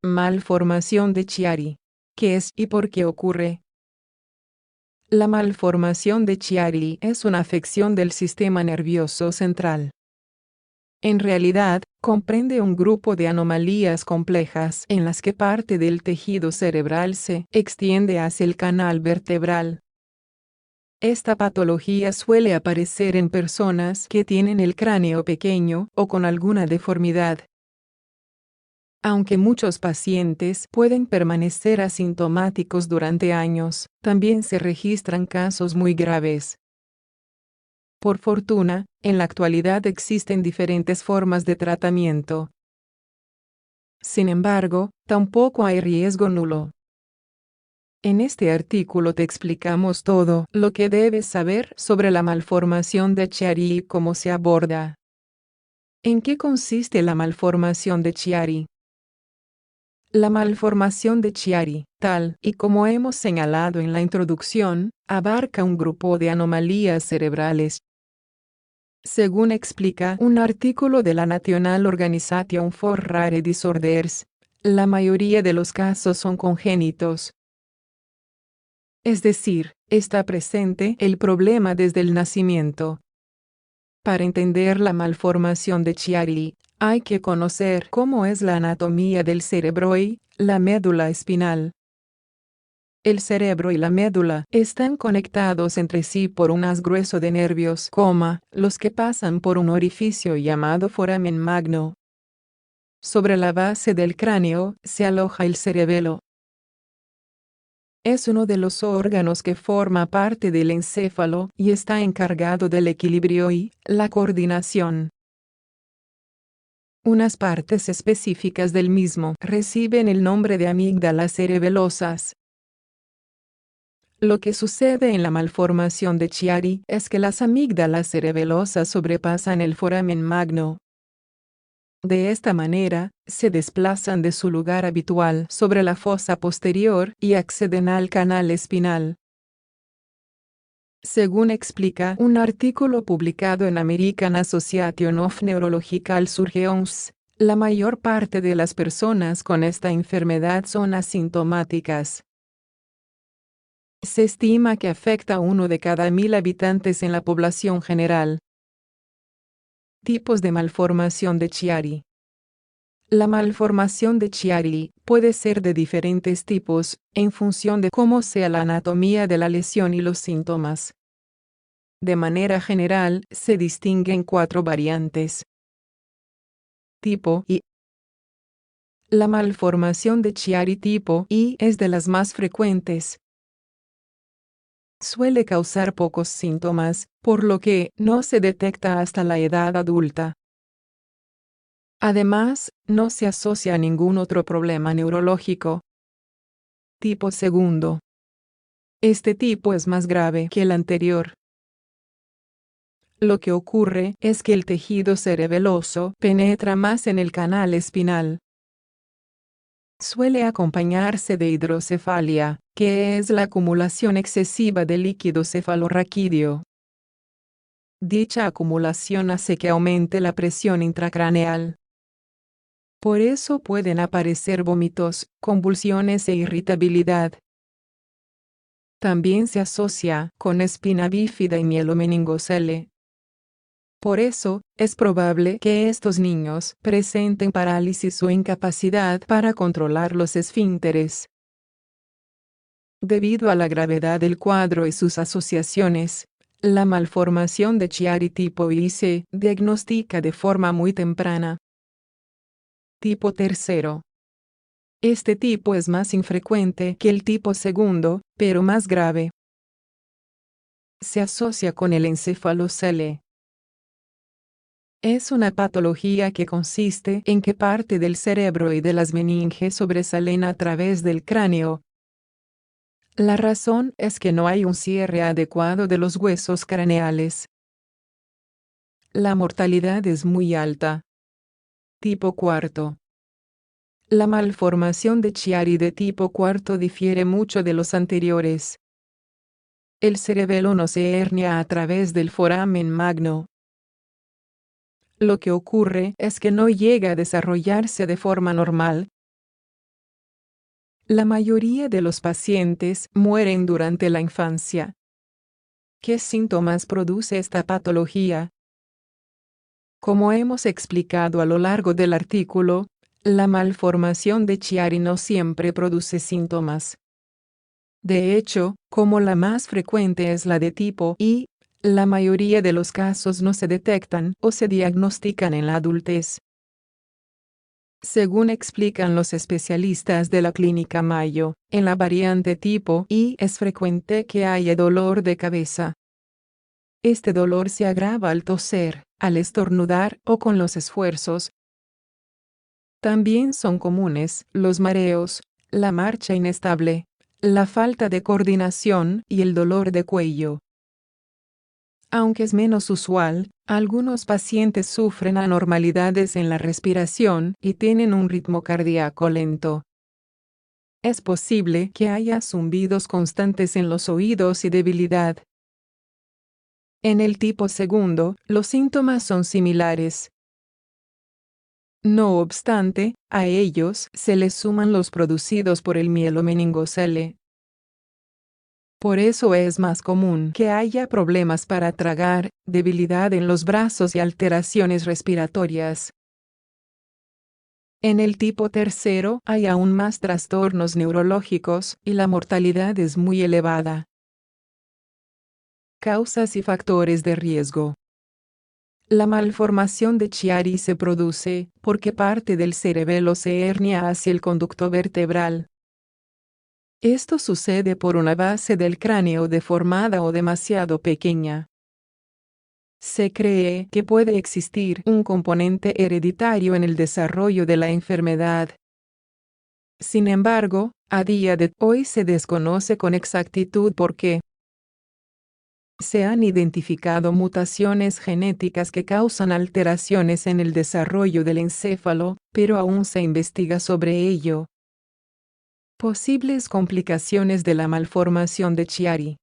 Malformación de Chiari. ¿Qué es y por qué ocurre? La malformación de Chiari es una afección del sistema nervioso central. En realidad, comprende un grupo de anomalías complejas en las que parte del tejido cerebral se extiende hacia el canal vertebral. Esta patología suele aparecer en personas que tienen el cráneo pequeño o con alguna deformidad. Aunque muchos pacientes pueden permanecer asintomáticos durante años, también se registran casos muy graves. Por fortuna, en la actualidad existen diferentes formas de tratamiento. Sin embargo, tampoco hay riesgo nulo. En este artículo te explicamos todo lo que debes saber sobre la malformación de Chiari y cómo se aborda. ¿En qué consiste la malformación de Chiari? La malformación de Chiari, tal y como hemos señalado en la introducción, abarca un grupo de anomalías cerebrales. Según explica un artículo de la National Organization for Rare Disorders, la mayoría de los casos son congénitos. Es decir, está presente el problema desde el nacimiento. Para entender la malformación de Chiari, hay que conocer cómo es la anatomía del cerebro y la médula espinal. El cerebro y la médula están conectados entre sí por un haz grueso de nervios, los que pasan por un orificio llamado foramen magno. Sobre la base del cráneo se aloja el cerebelo. Es uno de los órganos que forma parte del encéfalo y está encargado del equilibrio y la coordinación. Unas partes específicas del mismo reciben el nombre de amígdalas cerebelosas. Lo que sucede en la malformación de Chiari es que las amígdalas cerebelosas sobrepasan el foramen magno. De esta manera, se desplazan de su lugar habitual sobre la fosa posterior y acceden al canal espinal. Según explica un artículo publicado en American Association of Neurological Surgeons, la mayor parte de las personas con esta enfermedad son asintomáticas. Se estima que afecta a 1 de cada 1000 habitantes en la población general. Tipos de malformación de Chiari. La malformación de Chiari puede ser de diferentes tipos, en función de cómo sea la anatomía de la lesión y los síntomas. De manera general, se distinguen 4 variantes. Tipo I. La malformación de Chiari tipo I es de las más frecuentes. Suele causar pocos síntomas, por lo que no se detecta hasta la edad adulta. Además, no se asocia a ningún otro problema neurológico. Tipo segundo. Este tipo es más grave que el anterior. Lo que ocurre es que el tejido cerebeloso penetra más en el canal espinal. Suele acompañarse de hidrocefalia, que es la acumulación excesiva de líquido cefalorraquídeo. Dicha acumulación hace que aumente la presión intracraneal. Por eso pueden aparecer vómitos, convulsiones e irritabilidad. También se asocia con espina bífida y mielomeningocele. Por eso, es probable que estos niños presenten parálisis o incapacidad para controlar los esfínteres. Debido a la gravedad del cuadro y sus asociaciones, la malformación de Chiari tipo I se diagnostica de forma muy temprana. Tipo tercero. Este tipo es más infrecuente que el tipo segundo, pero más grave. Se asocia con el encefalocele. Es una patología que consiste en que parte del cerebro y de las meninges sobresalen a través del cráneo. La razón es que no hay un cierre adecuado de los huesos craneales. La mortalidad es muy alta. Tipo cuarto. La malformación de Chiari de tipo cuarto difiere mucho de los anteriores. el cerebelo no se hernia a través del foramen magno. Lo que ocurre es que no llega a desarrollarse de forma normal. La mayoría de los pacientes mueren durante la infancia. ¿Qué síntomas produce esta patología? Como hemos explicado a lo largo del artículo, la malformación de Chiari no siempre produce síntomas. De hecho, como la más frecuente es la de tipo I, la mayoría de los casos no se detectan o se diagnostican en la adultez. Según explican los especialistas de la Clínica Mayo, en la variante tipo I es frecuente que haya dolor de cabeza. Este dolor se agrava al toser, al estornudar o con los esfuerzos. También son comunes los mareos, la marcha inestable, la falta de coordinación y el dolor de cuello. Aunque es menos usual, algunos pacientes sufren anormalidades en la respiración y tienen un ritmo cardíaco lento. Es posible que haya zumbidos constantes en los oídos y debilidad. En el tipo segundo, los síntomas son similares. No obstante, a ellos se les suman los producidos por el mielomeningocele. Por eso es más común que haya problemas para tragar, debilidad en los brazos y alteraciones respiratorias. En el tipo tercero hay aún más trastornos neurológicos y la mortalidad es muy elevada. Causas y factores de riesgo. La malformación de Chiari se produce porque parte del cerebelo se hernia hacia el conducto vertebral. Esto sucede por una base del cráneo deformada o demasiado pequeña. Se cree que puede existir un componente hereditario en el desarrollo de la enfermedad. Sin embargo, a día de hoy se desconoce con exactitud por qué. Se han identificado mutaciones genéticas que causan alteraciones en el desarrollo del encéfalo, pero aún se investiga sobre ello. Posibles complicaciones de la malformación de Chiari.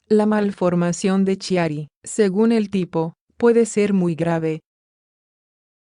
La malformación de Chiari, según el tipo, puede ser muy grave.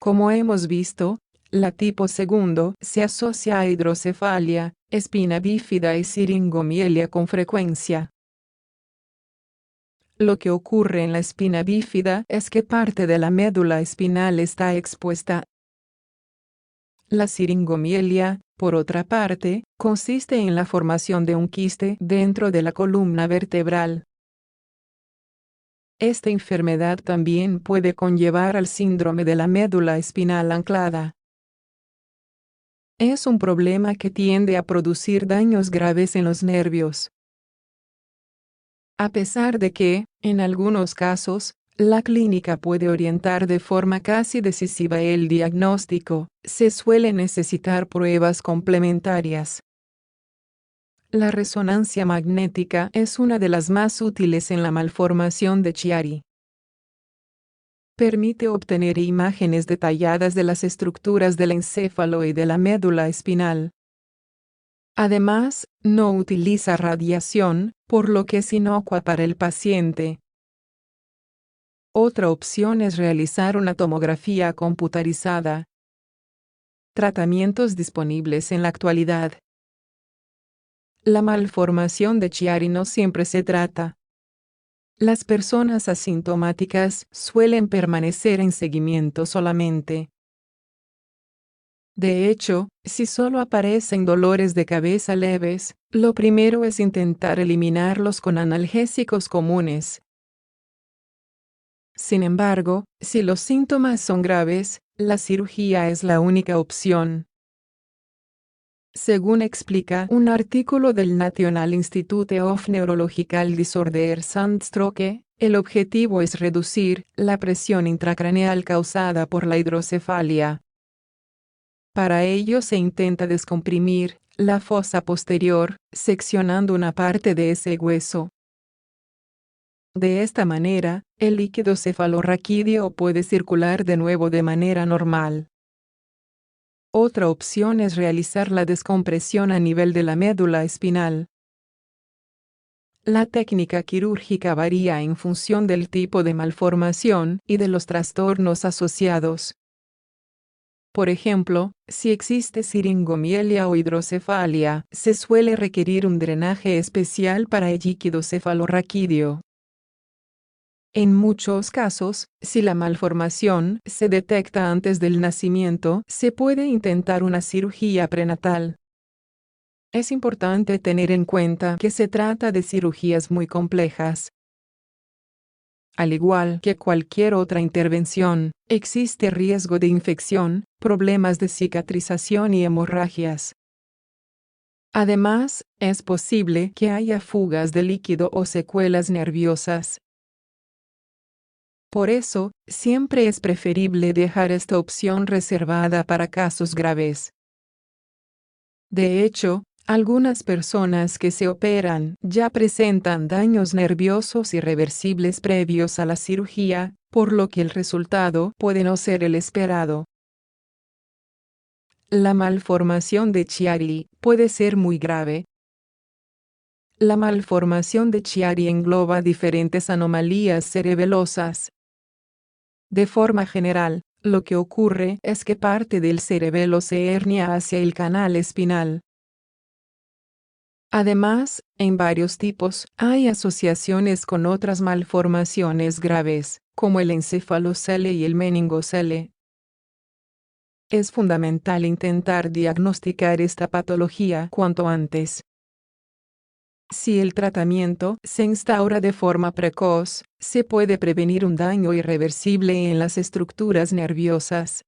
Como hemos visto, la tipo segundo se asocia a hidrocefalia, espina bífida y siringomielia con frecuencia. Lo que ocurre en la espina bífida es que parte de la médula espinal está expuesta. La siringomielia, por otra parte, consiste en la formación de un quiste dentro de la columna vertebral. Esta enfermedad también puede conllevar al síndrome de la médula espinal anclada. Es un problema que tiende a producir daños graves en los nervios. A pesar de que, en algunos casos, la clínica puede orientar de forma casi decisiva el diagnóstico, se suele necesitar pruebas complementarias. La resonancia magnética es una de las más útiles en la malformación de Chiari. Permite obtener imágenes detalladas de las estructuras del encéfalo y de la médula espinal. Además, no utiliza radiación, por lo que es inocua para el paciente. Otra opción es realizar una tomografía computarizada. Tratamientos disponibles en la actualidad. La malformación de Chiari no siempre se trata. Las personas asintomáticas suelen permanecer en seguimiento solamente. De hecho, si solo aparecen dolores de cabeza leves, lo primero es intentar eliminarlos con analgésicos comunes. Sin embargo, si los síntomas son graves, la cirugía es la única opción. Según explica un artículo del National Institute of Neurological Disorders and Stroke, el objetivo es reducir la presión intracraneal causada por la hidrocefalia. Para ello se intenta descomprimir la fosa posterior, seccionando una parte de ese hueso. De esta manera, el líquido cefalorraquídeo puede circular de nuevo de manera normal. Otra opción es realizar la descompresión a nivel de la médula espinal. La técnica quirúrgica varía en función del tipo de malformación y de los trastornos asociados. Por ejemplo, si existe siringomielia o hidrocefalia, se suele requerir un drenaje especial para el líquido cefalorraquídeo. En muchos casos, si la malformación se detecta antes del nacimiento, se puede intentar una cirugía prenatal. Es importante tener en cuenta que se trata de cirugías muy complejas. Al igual que cualquier otra intervención, existe riesgo de infección, problemas de cicatrización y hemorragias. Además, es posible que haya fugas de líquido o secuelas nerviosas. Por eso, siempre es preferible dejar esta opción reservada para casos graves. De hecho, algunas personas que se operan ya presentan daños nerviosos irreversibles previos a la cirugía, por lo que el resultado puede no ser el esperado. La malformación de Chiari puede ser muy grave. La malformación de Chiari engloba diferentes anomalías cerebelosas. De forma general, lo que ocurre es que parte del cerebelo se hernia hacia el canal espinal. Además, en varios tipos, hay asociaciones con otras malformaciones graves, como el encefalocele y el meningocele. Es fundamental intentar diagnosticar esta patología cuanto antes. Si el tratamiento se instaura de forma precoz, se puede prevenir un daño irreversible en las estructuras nerviosas.